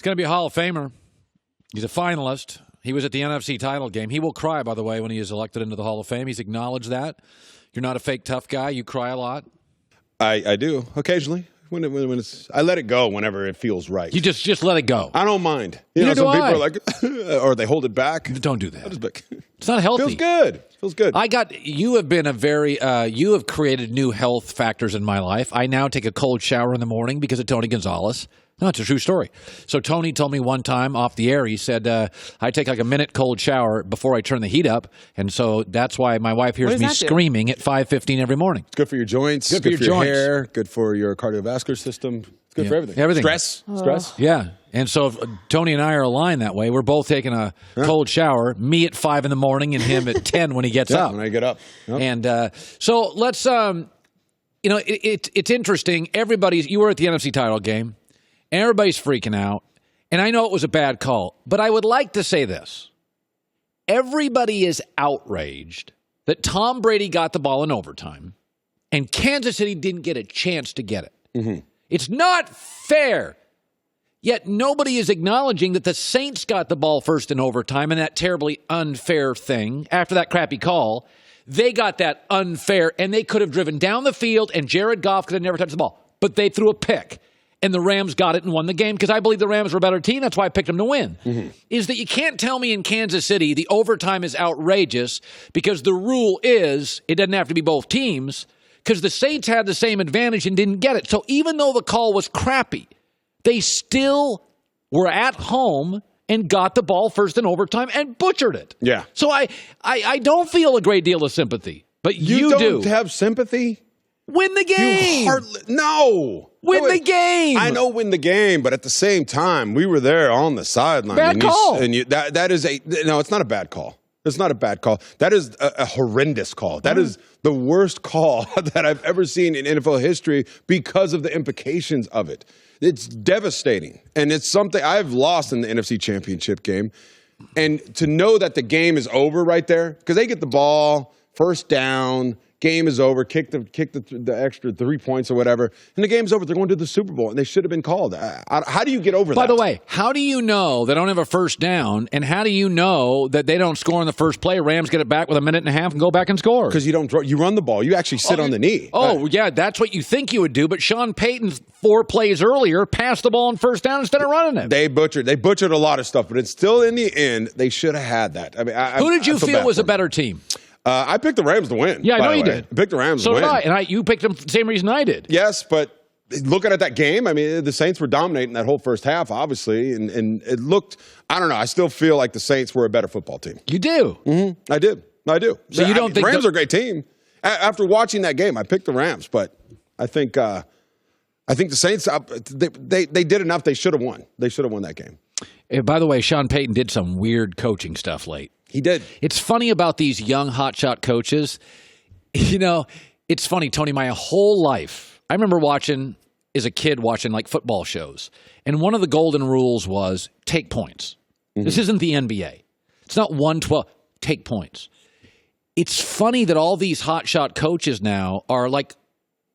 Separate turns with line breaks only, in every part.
going to be a Hall of Famer. He's a finalist. He was at the NFC title game. He will cry, by the way, when he is elected into the Hall of Fame. He's acknowledged that. You're not a fake tough guy. You cry a lot.
I do occasionally. When it's, I let it go whenever it feels right.
You just let it go.
I don't mind. You know, some people are like, or they hold it back.
Don't do that. It's not healthy.
Feels good.
You have been you have created new health factors in my life. I now take a cold shower in the morning because of Tony Gonzalez. No, it's a true story. So Tony told me one time off the air, he said, I take like a minute cold shower before I turn the heat up. And so that's why my wife hears me screaming at 5:15 every morning.
It's good for your joints. Good for your hair. Good for your cardiovascular system. It's good for everything. Stress.
Yeah. And so if Tony and I are aligned that way. We're both taking a cold shower, me at 5 in the morning and him at 10 when he gets up.
When I get up. Yep.
And so let's, it's interesting. You were at the NFC title game. Everybody's freaking out, and I know it was a bad call, but I would like to say this. Everybody is outraged that Tom Brady got the ball in overtime, and Kansas City didn't get a chance to get it. Mm-hmm. It's not fair. Yet nobody is acknowledging that the Saints got the ball first in overtime, and that terribly unfair thing, after that crappy call, they got that unfair, and they could have driven down the field, and Jared Goff could have never touched the ball, but they threw a pick. And the Rams got it and won the game because I believe the Rams were a better team. That's why I picked them to win. Mm-hmm. Is that you can't tell me in Kansas City the overtime is outrageous because the rule is it doesn't have to be both teams because the Saints had the same advantage and didn't get it. So even though the call was crappy, they still were at home and got the ball first in overtime and butchered it.
Yeah.
So I don't feel a great deal of sympathy, but you
don't have sympathy?
Win the game.
No.
Win the game.
I know win the game, but at the same time, we were there on the sideline.
Bad call.
That is no, it's not a bad call. It's not a bad call. That is a horrendous call. That is the worst call that I've ever seen in NFL history because of the implications of it. It's devastating. And it's something I've lost in the NFC Championship game. And to know that the game is over right there, because they get the ball, first down, game is over, kick the extra 3 points or whatever, and the game's over. They're going to the Super Bowl, and they should have been called. How do you get over that?
By the way, how do you know they don't have a first down, and how do you know that they don't score in the first play? Rams get it back with a minute and a half and go back and score.
Because you run the ball. You actually sit on the knee.
Yeah, that's what you think you would do, but Sean Payton, 4 plays earlier, passed the ball on first down instead of running it.
They butchered a lot of stuff, but it's still, in the end, they should have had that. I mean,
who did you feel was a better team?
I picked the Rams to win.
Yeah, I know you did.
I picked the Rams to win.
So did I. And you picked them for the same reason I did.
Yes, but looking at that game, I mean, the Saints were dominating that whole first half, obviously, and it looked, I don't know, I still feel like the Saints were a better football team.
You do?
Mm-hmm. I do.
So you don't think
the Rams are a great team. After watching that game, I picked the Rams, but I think the Saints, they did enough. They should have won. They should have won that game.
By the way, Sean Payton did some weird coaching stuff late.
He did.
It's funny about these young hotshot coaches. You know, it's funny, Tony, my whole life, I remember as a kid watching like football shows. And one of the golden rules was take points. Mm-hmm. This isn't the NBA. It's not 1-12. Take points. It's funny that all these hotshot coaches now are like,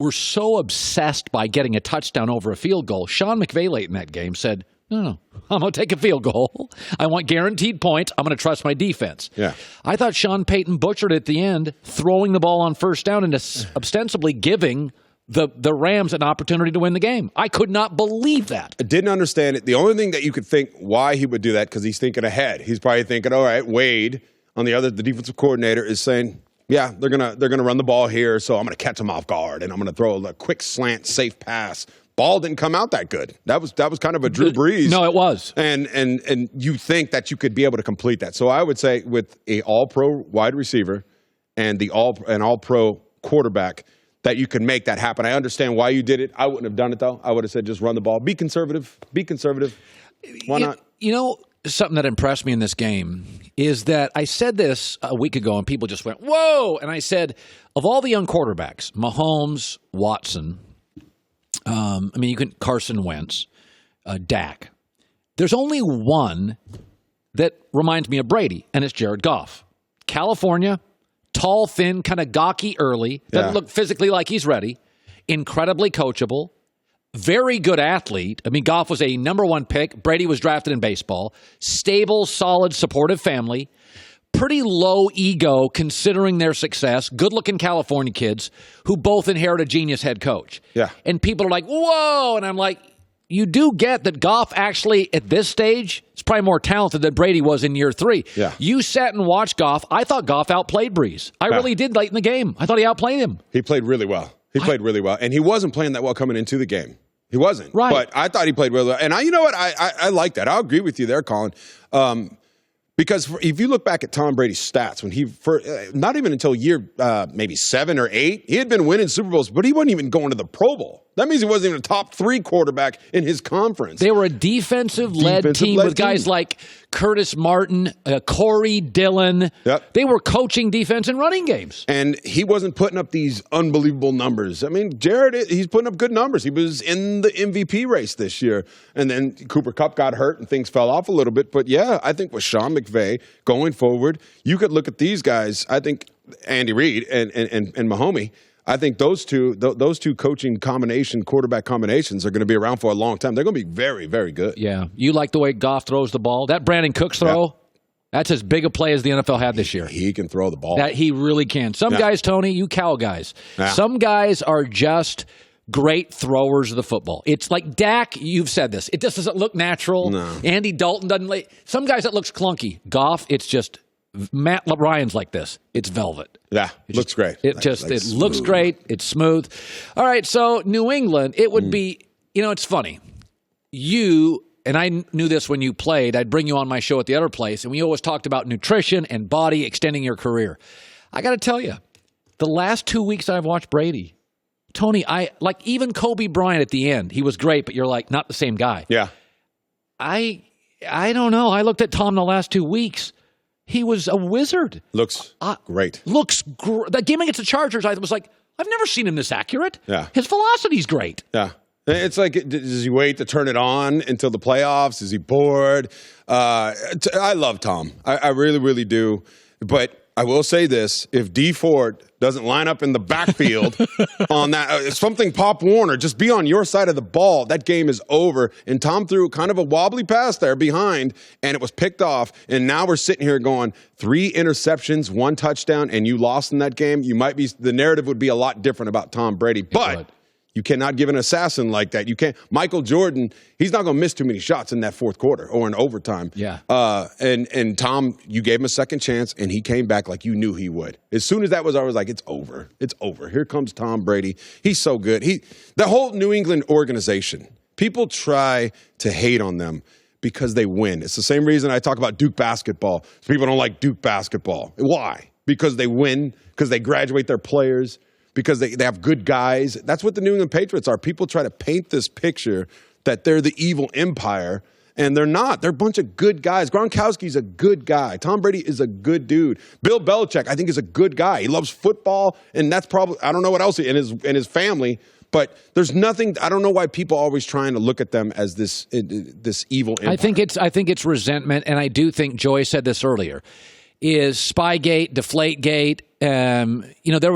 we're so obsessed by getting a touchdown over a field goal. Sean McVay late in that game said, No, I'm going to take a field goal. I want guaranteed points. I'm going to trust my defense.
Yeah.
I thought Sean Payton butchered it at the end, throwing the ball on first down and ostensibly giving the Rams an opportunity to win the game. I could not believe that.
I didn't understand it. The only thing that you could think why he would do that, because he's thinking ahead. He's probably thinking, all right, Wade, the defensive coordinator, is saying, yeah, they're gonna run the ball here, so I'm going to catch them off guard, and I'm going to throw a quick slant, safe pass. Ball didn't come out that good. That was kind of a Drew Brees.
No, it was.
And you think that you could be able to complete that. So I would say with a all-pro wide receiver and an all-pro quarterback that you can make that happen. I understand why you did it. I wouldn't have done it, though. I would have said just run the ball. Be conservative. Why not?
You know, something that impressed me in this game is that I said this a week ago and people just went, whoa! And I said, of all the young quarterbacks, Mahomes, Watson, Carson Wentz, Dak. There's only one that reminds me of Brady, and it's Jared Goff. California, tall, thin, kind of gawky early, doesn't look physically like he's ready, incredibly coachable, very good athlete. I mean, Goff was a number one pick. Brady was drafted in baseball. Stable, solid, supportive family. Pretty low ego considering their success. Good-looking California kids who both inherit a genius head coach.
Yeah.
And people are like, whoa. And I'm like, you do get that Goff actually, at this stage, is probably more talented than Brady was in year 3.
Yeah.
You sat and watched Goff. I thought Goff outplayed Breeze. I really did late in the game. I thought he outplayed him.
He played really well. He played really well. And he wasn't playing that well coming into the game. He wasn't.
Right.
But I thought he played really well. And you know what? I like that. I'll agree with you there, Colin. Because if you look back at Tom Brady's stats, when he not even until year maybe 7 or 8, he had been winning Super Bowls, but he wasn't even going to the Pro Bowl. That means he wasn't even a top 3 quarterback in his conference.
They were a defensive-led team with guys like Curtis Martin, Corey Dillon.
Yep.
They were coaching defense and running games.
And he wasn't putting up these unbelievable numbers. I mean, Jared, he's putting up good numbers. He was in the MVP race this year. And then Cooper Kupp got hurt and things fell off a little bit. But, yeah, I think with Sean McVay going forward, you could look at these guys. I think Andy Reid and Mahomie, I think those two coaching quarterback combinations are going to be around for a long time. They're going to be very, very good.
Yeah. You like the way Goff throws the ball? That Brandon Cooks throw, that's as big a play as the NFL had this year.
He can throw the ball.
That he really can. Some guys, Tony, you Cal guys, some guys are just great throwers of the football. It's like Dak, you've said this. It just doesn't look natural.
No.
Andy Dalton doesn't. Some guys, it looks clunky. Goff, it's just Matt Ryan's like this. It's velvet.
Yeah, looks great.
It looks great. It's smooth. All right, so New England, it would be, it's funny. You, and I knew this when you played, I'd bring you on my show at the other place, and we always talked about nutrition and body extending your career. I got to tell you, the last 2 weeks I've watched Brady, Tony, even Kobe Bryant at the end, he was great, but you're like, not the same guy.
Yeah.
I don't know. I looked at Tom the last 2 weeks. He was a wizard.
Looks great.
That game against the Chargers, I was like, I've never seen him this accurate.
Yeah.
His velocity's great.
Yeah. It's like, does he wait to turn it on until the playoffs? Is he bored? I love Tom. I really, really do. But I will say this. If Dee Ford doesn't line up in the backfield on that, something Pop Warner, just be on your side of the ball, that game is over. And Tom threw kind of a wobbly pass there behind, and it was picked off. And now we're sitting here going, 3 interceptions, 1 touchdown, and you lost in that game. The narrative would be a lot different about Tom Brady. But you cannot give an assassin like that. You can't. Michael Jordan, he's not going to miss too many shots in that fourth quarter or in overtime.
Yeah.
And Tom, you gave him a second chance, and he came back like you knew he would. As soon as that was, I was like, it's over. It's over. Here comes Tom Brady. He's so good. The whole New England organization, people try to hate on them because they win. It's the same reason I talk about Duke basketball. People don't like Duke basketball. Why? Because they win, because they graduate their players, because they have good guys. That's what the New England Patriots are. People try to paint this picture that they're the evil empire, and they're not. They're a bunch of good guys. Gronkowski's a good guy. Tom Brady is a good dude. Bill Belichick, I think, is a good guy. He loves football, and that's probably, I don't know what else, in his family, but there's nothing, I don't know why people are always trying to look at them as this evil empire.
I think it's resentment, and I do think Joy said this earlier, is Spygate, Deflategate. There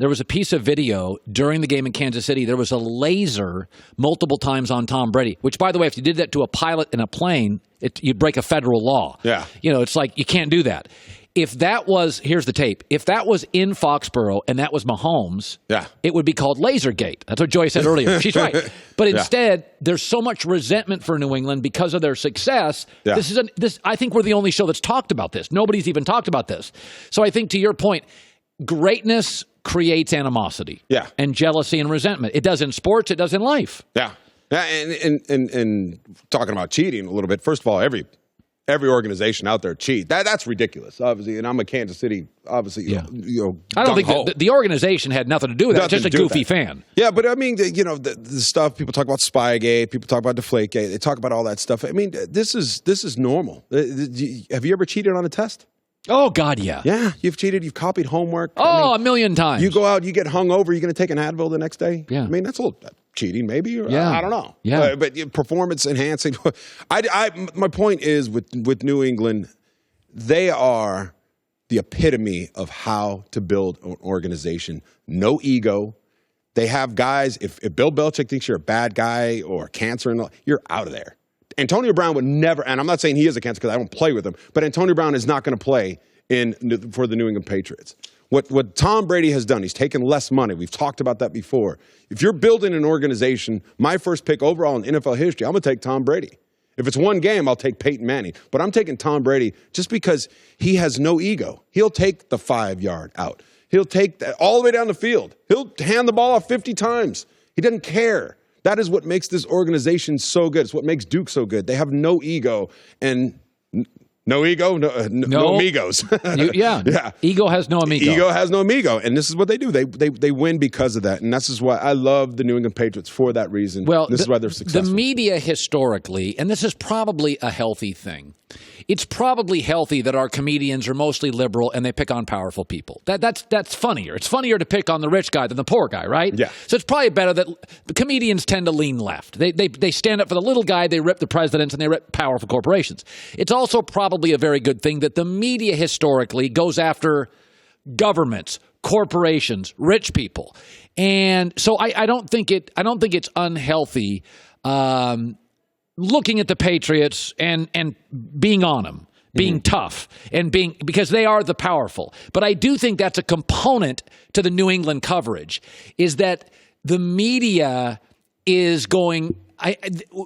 was a piece of video during the game in Kansas City. There was a laser multiple times on Tom Brady, which, by the way, if you did that to a pilot in a plane, you'd break a federal law.
Yeah.
It's like you can't do that. If that was, here's the tape, if that was in Foxborough and that was Mahomes, it would be called Lasergate. That's what Joy said earlier. She's right. But instead, there's so much resentment for New England because of their success.
Yeah.
I think we're the only show that's talked about this. Nobody's even talked about this. So I think to your point, greatness creates animosity and jealousy and resentment. It does in sports. It does in life.
Yeah. And talking about cheating a little bit, first of all, every organization out there cheat. That's ridiculous, obviously. And I'm a Kansas City, obviously.
I don't think the organization had nothing to do with that. Just a goofy fan.
Yeah, but I mean, the stuff people talk about, Spygate, people talk about Deflategate, they talk about all that stuff. I mean, this is normal. Have you ever cheated on a test?
Oh, God, yeah.
Yeah, you've cheated. You've copied homework.
A million times.
You go out, you get hung over. You're going to take an Advil the next day?
Yeah.
I mean, that's a little cheating, maybe. I don't know.
Yeah.
But performance enhancing. My point is with New England, they are the epitome of how to build an organization. No ego. They have guys, if Bill Belichick thinks you're a bad guy or cancer, you're out of there. Antonio Brown would never, and I'm not saying he is a cancer because I don't play with him, but Antonio Brown is not going to play for the New England Patriots. What Tom Brady has done, he's taken less money. We've talked about that before. If you're building an organization, my first pick overall in NFL history, I'm going to take Tom Brady. If it's one game, I'll take Peyton Manning. But I'm taking Tom Brady just because he has no ego. He'll take the 5-yard out. He'll take that all the way down the field. He'll hand the ball off 50 times. He doesn't care. That is what makes this organization so good. It's what makes Duke so good. They have no ego and no ego, no amigos.
Yeah. Ego has no amigo.
Ego has no amigo. And this is what they do. They win because of that. And this is why I love the New England Patriots for that reason.
Well,
this is why they're successful.
The media historically, and this is probably a healthy thing, it's probably healthy that our comedians are mostly liberal and they pick on powerful people. That's funnier. It's funnier to pick on the rich guy than the poor guy, right?
Yeah.
So it's probably better that the comedians tend to lean left. They stand up for the little guy, they rip the presidents, and they rip powerful corporations. It's also probably a very good thing that the media historically goes after governments, corporations, rich people. And so I don't think it's unhealthy looking at the Patriots and being on them, being tough, and because they are the powerful. But I do think that's a component to the New England coverage, is that the media is going,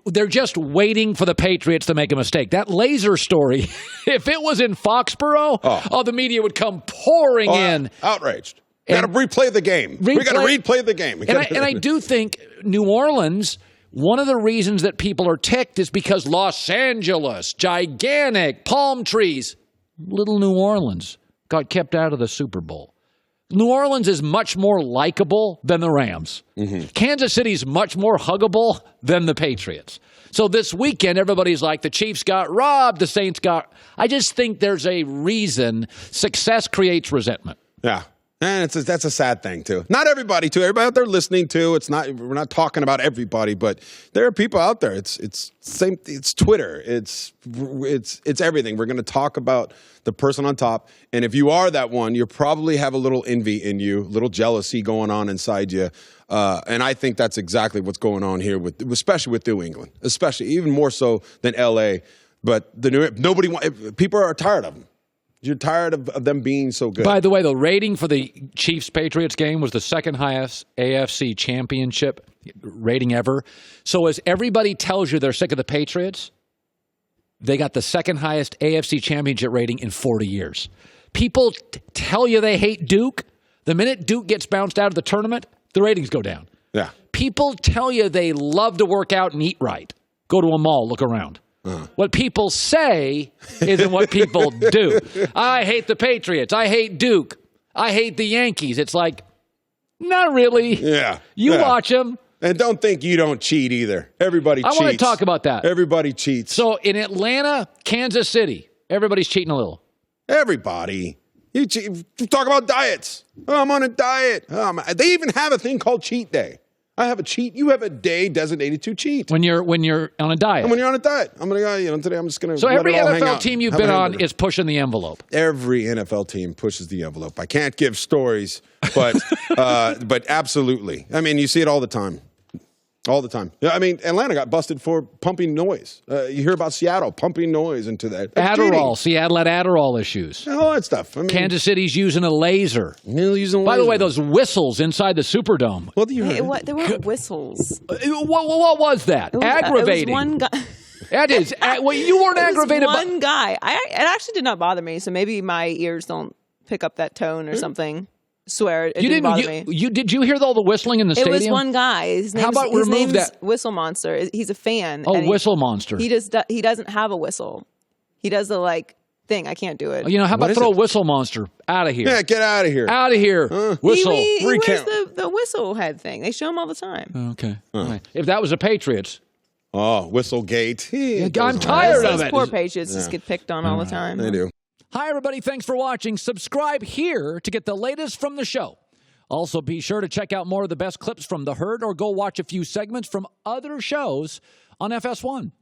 they're just waiting for the Patriots to make a mistake. That laser story, if it was in Foxborough, the media would come pouring in.
Outraged. Got to replay the game. We got to replay the game.
And I do think New Orleans, one of the reasons that people are ticked is because Los Angeles, gigantic palm trees, little New Orleans got kept out of the Super Bowl. New Orleans is much more likable than the Rams. Mm-hmm. Kansas City's much more huggable than the Patriots. So this weekend, everybody's like, the Chiefs got robbed, the Saints got... I just think there's a reason. Success creates resentment.
Yeah. And that's a sad thing, too. Not everybody, too. Everybody out there listening, too. We're not talking about everybody, but there are people out there. It's Twitter. It's everything. We're going to talk about the person on top. And if you are that one, you probably have a little envy in you, a little jealousy going on inside you. And I think that's exactly what's going on here, especially with New England, especially even more so than L.A. But people are tired of them. You're tired of them being so good.
By the way, the rating for the Chiefs-Patriots game was the second highest AFC Championship rating ever. So as everybody tells you they're sick of the Patriots, they got the second highest AFC Championship rating in 40 years. People tell you they hate Duke. The minute Duke gets bounced out of the tournament, the ratings go down.
Yeah.
People tell you they love to work out and eat right. Go to a mall, look around. What people say isn't what people do. I hate the Patriots. I hate Duke. I hate the Yankees. It's like, not really.
Yeah.
You watch them.
And don't think you don't cheat either. Everybody cheats.
I want to talk about that.
Everybody cheats.
So in Atlanta, Kansas City, everybody's cheating a little.
Everybody. You talk about diets. Oh, I'm on a diet. They even have a thing called cheat day. I have a cheat. You have a day designated to cheat.
When you're on a diet.
And when you're on a diet. I'm going to today I'm just going to
So every NFL team you've been on is pushing the envelope.
Every NFL team pushes the envelope. I can't give stories, but but absolutely. I mean, you see it all the time. All the time. Yeah, I mean, Atlanta got busted for pumping noise. You hear about Seattle pumping noise into that. That's
Adderall.
cheating.
Seattle had Adderall issues.
All that stuff. I mean,
Kansas City's using a laser. By the way, those whistles inside the Superdome.
What do you
there were whistles.
What was that? Aggravating.
It was one guy.
That is. Well, you weren't aggravated.
One guy. It actually did not bother me. So maybe my ears don't pick up that tone or something. Swear it didn't bother me.
Did you hear all the whistling in the stadium?
It was one guy. His name's
that?
Whistle Monster. He's a fan.
Oh, Whistle Monster.
He doesn't have a whistle. He does the thing. I can't do it.
How about throw Whistle Monster out of here?
Yeah, get out of here.
Out of here. Whistle.
He wears the whistle head thing. They show him all the time.
Okay. All right. If that was the Patriots.
Oh, Whistlegate.
I'm tired of it.
Poor Patriots just get picked on all the time.
They do.
Hi, everybody. Thanks for watching. Subscribe here to get the latest from the show. Also, be sure to check out more of the best clips from The Herd or go watch a few segments from other shows on FS1.